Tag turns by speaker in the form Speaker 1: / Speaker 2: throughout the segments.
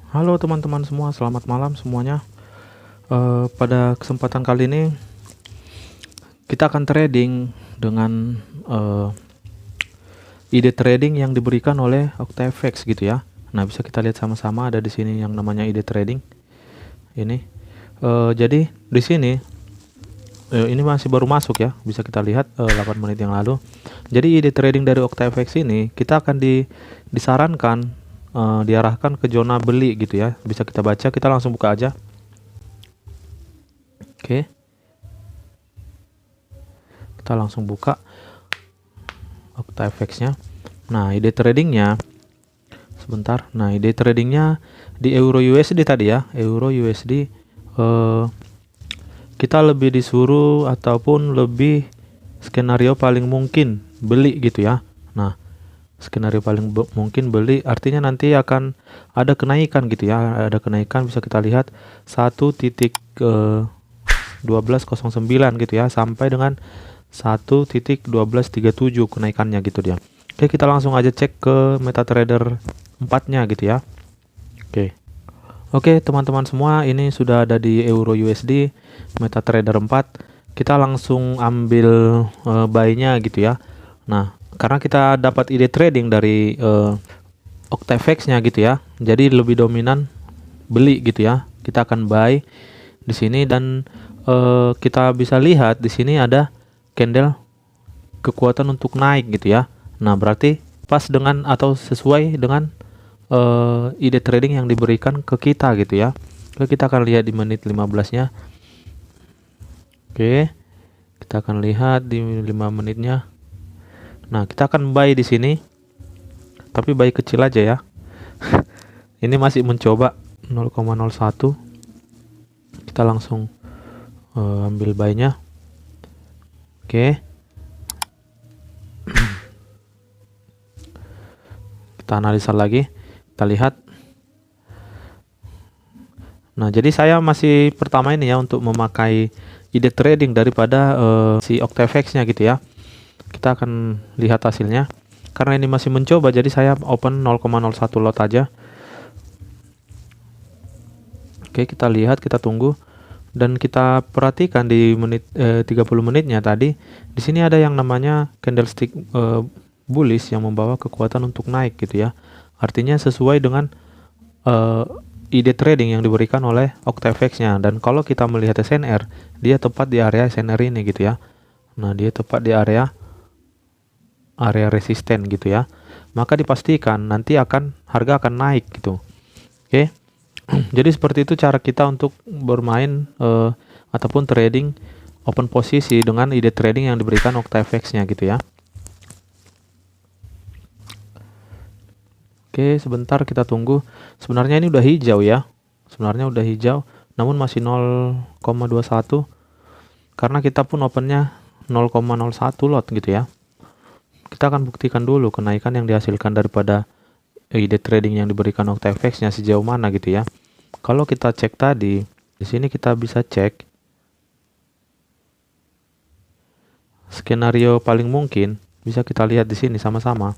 Speaker 1: Halo teman-teman semua, selamat malam semuanya. Pada kesempatan kali ini kita akan trading dengan ide trading yang diberikan oleh OctaFX gitu ya. Nah, bisa kita lihat sama-sama ada di sini yang namanya ide trading. Ini. Jadi di sini ini masih baru masuk ya, bisa kita lihat 8 menit yang lalu. Jadi ide trading dari OctaFX ini kita akan disarankan diarahkan ke zona beli gitu ya. Bisa kita baca, kita langsung buka aja. Oke. Kita langsung buka OctaFX-nya. Nah, ide tradingnya sebentar. Nah, ide tradingnya di Euro USD tadi ya, Euro USD kita lebih disuruh ataupun lebih skenario paling mungkin beli gitu ya. Nah, skenario paling mungkin beli artinya nanti akan ada kenaikan gitu ya. Ada kenaikan, bisa kita lihat 1.1209 gitu ya, sampai dengan 1.1237 kenaikannya gitu dia. Oke, kita langsung aja cek ke MetaTrader 4-nya gitu ya. Oke, teman-teman semua, ini sudah ada di Euro USD MetaTrader 4. Kita langsung ambil buy-nya gitu ya. Nah, karena kita dapat ide trading dari OctaFX-nya gitu ya. Jadi lebih dominan beli gitu ya. Kita akan buy di sini dan kita bisa lihat di sini ada candle kekuatan untuk naik gitu ya. Nah, berarti pas dengan atau sesuai dengan ide trading yang diberikan ke kita gitu ya. Oke, kita akan lihat di menit 15-nya. Oke, kita akan lihat di 5 menitnya. Nah, kita akan buy di sini, tapi buy kecil aja ya. Ini masih mencoba 0,01. Kita langsung ambil buy-nya. Oke. Kita analisa lagi. Kita lihat. Nah, jadi saya masih pertama ini ya untuk memakai ide trading daripada si OctaFX-nya gitu ya. Kita akan lihat hasilnya. Karena ini masih mencoba, jadi saya open 0,01 lot aja. Oke, kita lihat, kita tunggu dan kita perhatikan di menit 30 menitnya tadi. Di sini ada yang namanya candlestick bullish yang membawa kekuatan untuk naik gitu ya. Artinya sesuai dengan ide trading yang diberikan oleh OctaFX-nya. Dan kalau kita melihat SNR, dia tepat di area SNR ini gitu ya. Nah, dia tepat di area resisten gitu ya. Maka dipastikan nanti harga akan naik gitu. Oke. Jadi seperti itu cara kita untuk bermain ataupun trading open posisi dengan ide trading yang diberikan OctaFX-nya gitu ya. Oke, sebentar kita tunggu. Sebenarnya ini udah hijau ya. Sebenarnya udah hijau, namun masih 0,21. Karena kita pun opennya 0,01 lot gitu ya. Kita akan buktikan dulu kenaikan yang dihasilkan daripada ide trading yang diberikan OctaFX-nya sejauh mana gitu ya. Kalau kita cek tadi, di sini kita bisa cek skenario paling mungkin, bisa kita lihat di sini sama-sama.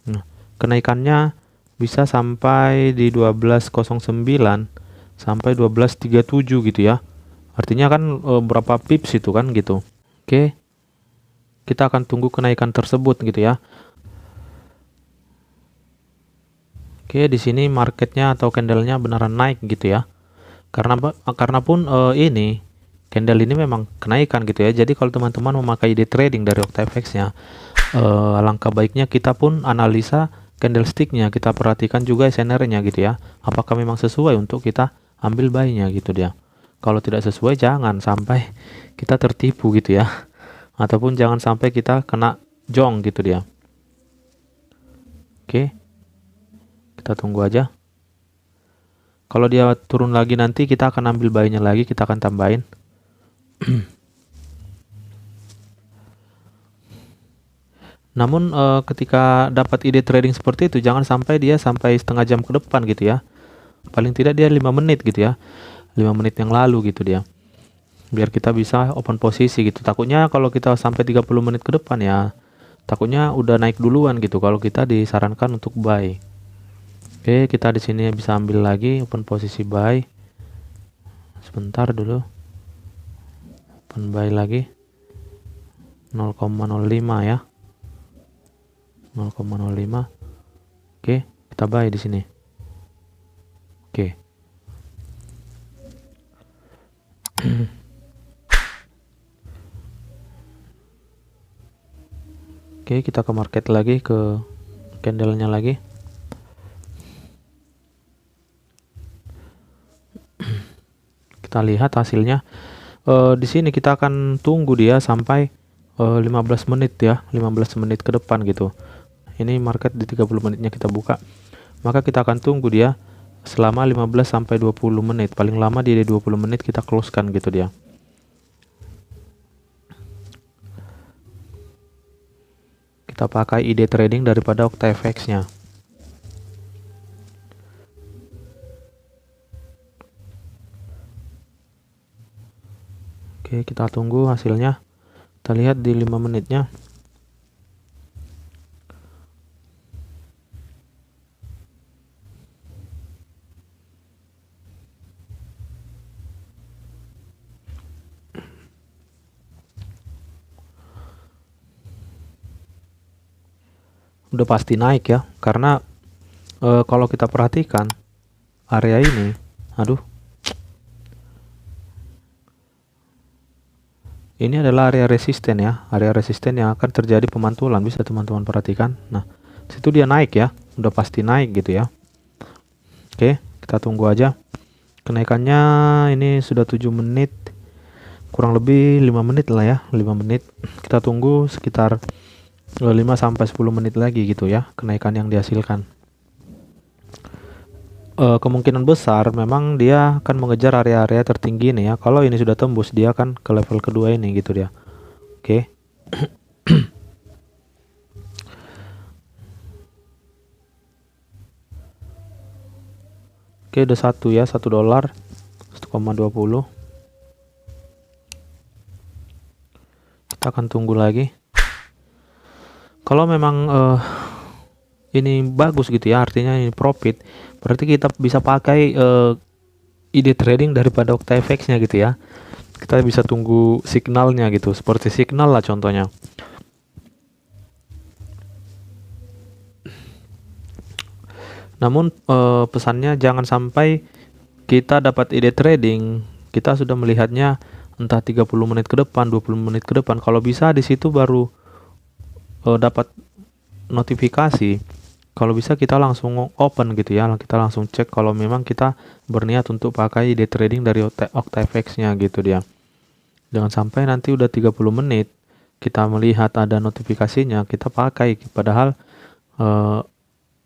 Speaker 1: Nah, kenaikannya bisa sampai di 1209 sampai 1237 gitu ya. Artinya kan berapa pips itu kan gitu. Oke. Kita akan tunggu kenaikan tersebut gitu ya. Oke, di sini marketnya atau candlenya beneran naik gitu ya. Karena pun ini candle ini memang kenaikan gitu ya. Jadi kalau teman-teman memakai ide trading dari OctaFX-nya, alangkah baiknya kita pun analisa candlestick-nya, kita perhatikan juga SNR-nya gitu ya. Apakah memang sesuai untuk kita ambil buy-nya gitu dia. Kalau tidak sesuai jangan sampai kita tertipu gitu ya. Ataupun jangan sampai kita kena jong gitu dia. Oke. Kita tunggu aja. Kalau dia turun lagi nanti kita akan ambil buy-nya lagi, kita akan tambahin. Namun ketika dapat ide trading seperti itu jangan sampai dia sampai setengah jam ke depan gitu ya. Paling tidak dia 5 menit gitu ya. 5 menit yang lalu gitu dia. Biar kita bisa open posisi gitu. Takutnya kalau kita sampai 30 menit ke depan ya, takutnya udah naik duluan gitu kalau kita disarankan untuk buy. Oke, kita di sini bisa ambil lagi open posisi buy. Sebentar dulu. Open buy lagi 0,05 ya. 0,05. Oke, kita buy di sini. Oke. Oke, kita ke market lagi, ke candlenya lagi. Kita lihat hasilnya. Di sini kita akan tunggu dia sampai 15 menit ya, 15 menit ke depan gitu. Ini market di 30 menitnya kita buka. Maka kita akan tunggu dia selama 15 sampai 20 menit. Paling lama di 20 menit kita close kan gitu dia. Kita pakai ide trading daripada OctaFX-nya. Oke, kita tunggu hasilnya. Kita lihat di 5 menitnya. Udah pasti naik ya, karena kalau kita perhatikan area ini, aduh, ini adalah area resisten ya, area resisten yang akan terjadi pemantulan, bisa teman-teman perhatikan. Nah, situ dia naik ya, udah pasti naik gitu ya. Oke, kita tunggu aja kenaikannya. Ini sudah 7 menit, kurang lebih 5 menit lah ya, 5 menit. Kita tunggu sekitar 5 sampai 10 menit lagi gitu ya, kenaikan yang dihasilkan. Kemungkinan besar memang dia akan mengejar area-area tertinggi ini ya. Kalau ini sudah tembus, dia akan ke level kedua ini gitu dia. Oke. Oke, udah satu ya, $1 1,20. Kita akan tunggu lagi. Kalau memang ini bagus gitu ya, artinya ini profit, berarti kita bisa pakai ide trading daripada OctaFX-nya gitu ya. Kita bisa tunggu signalnya gitu, seperti signal lah contohnya. Namun pesannya jangan sampai kita dapat ide trading, kita sudah melihatnya entah 30 menit ke depan, 20 menit ke depan. Kalau bisa di situ baru dapat notifikasi. Kalau bisa kita langsung open gitu ya, kita langsung cek kalau memang kita berniat untuk pakai day trading dari OctaFX-nya gitu dia. Jangan sampai nanti udah 30 menit kita melihat ada notifikasinya, kita pakai padahal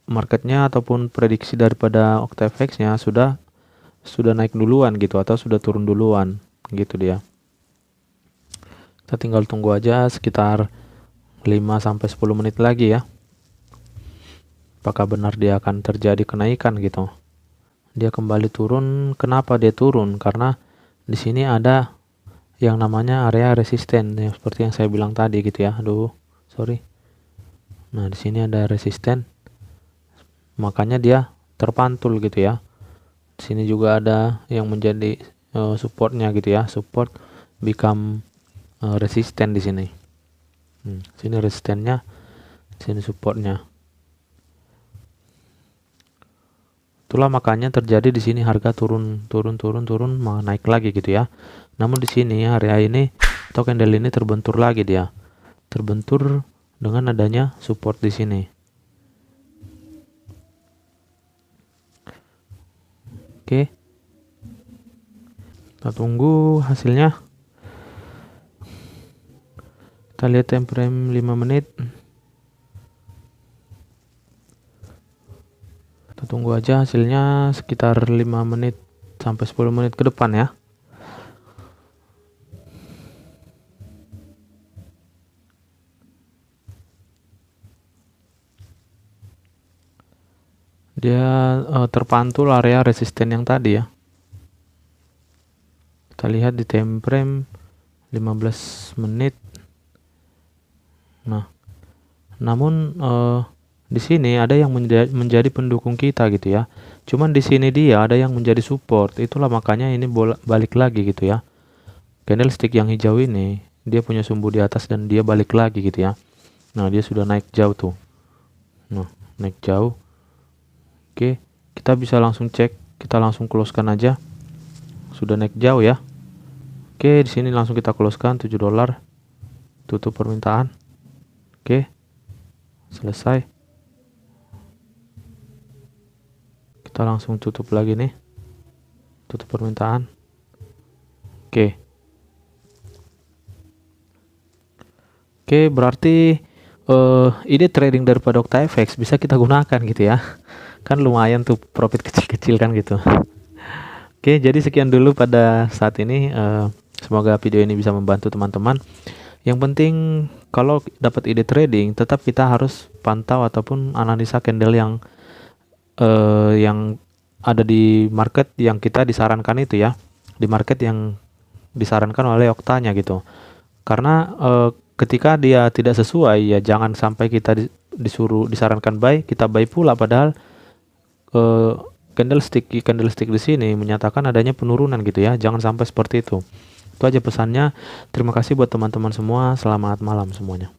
Speaker 1: marketnya ataupun prediksi daripada OctaFX-nya sudah naik duluan gitu atau sudah turun duluan gitu dia. Kita tinggal tunggu aja sekitar 5 sampai 10 menit lagi ya. Apakah benar dia akan terjadi kenaikan gitu. Dia kembali turun. Kenapa dia turun? Karena di sini ada yang namanya area resisten ya, seperti yang saya bilang tadi gitu ya. Aduh, sorry. Nah, di sini ada resisten. Makanya dia terpantul gitu ya. Di sini juga ada yang menjadi supportnya gitu ya. Support become resisten di sini. Sini resistennya, sini supportnya. Itulah makanya terjadi di sini harga turun, naik lagi gitu ya. Namun di sini area ini atau candle ini terbentur lagi dia. Terbentur dengan adanya support di sini. Oke. Kita tunggu hasilnya. Kita lihat time frame 5 menit. Kita tunggu aja hasilnya sekitar 5 menit sampai 10 menit ke depan ya. Dia terpantul area resisten yang tadi ya. Kita lihat di time frame 15 menit. Nah, namun di sini ada yang menjadi pendukung kita gitu ya. Cuman di sini dia ada yang menjadi support. Itulah makanya ini balik lagi gitu ya. Candlestick yang hijau ini dia punya sumbu di atas dan dia balik lagi gitu ya. Nah, dia sudah naik jauh tuh. Nah, naik jauh. Oke, kita bisa langsung cek, kita langsung close-kan aja. Sudah naik jauh ya. Oke, di sini langsung kita close-kan $7. Tutup permintaan. Oke. Selesai. Kita langsung tutup lagi nih. Tutup permintaan. Oke. Oke, berarti ide trading daripada OctaFX bisa kita gunakan gitu ya. Kan lumayan tuh profit kecil-kecil kan gitu. Oke, jadi sekian dulu pada saat ini. Semoga video ini bisa membantu teman-teman. Yang penting kalau dapat ide trading, tetap kita harus pantau ataupun analisa candle yang ada di market yang kita disarankan itu ya, di market yang disarankan oleh Oktanya gitu. Karena ketika dia tidak sesuai ya jangan sampai kita disarankan buy, kita buy pula padahal candlestick di sini menyatakan adanya penurunan gitu ya. Jangan sampai seperti itu. Itu aja pesannya. Terima kasih buat teman-teman semua. Selamat malam semuanya.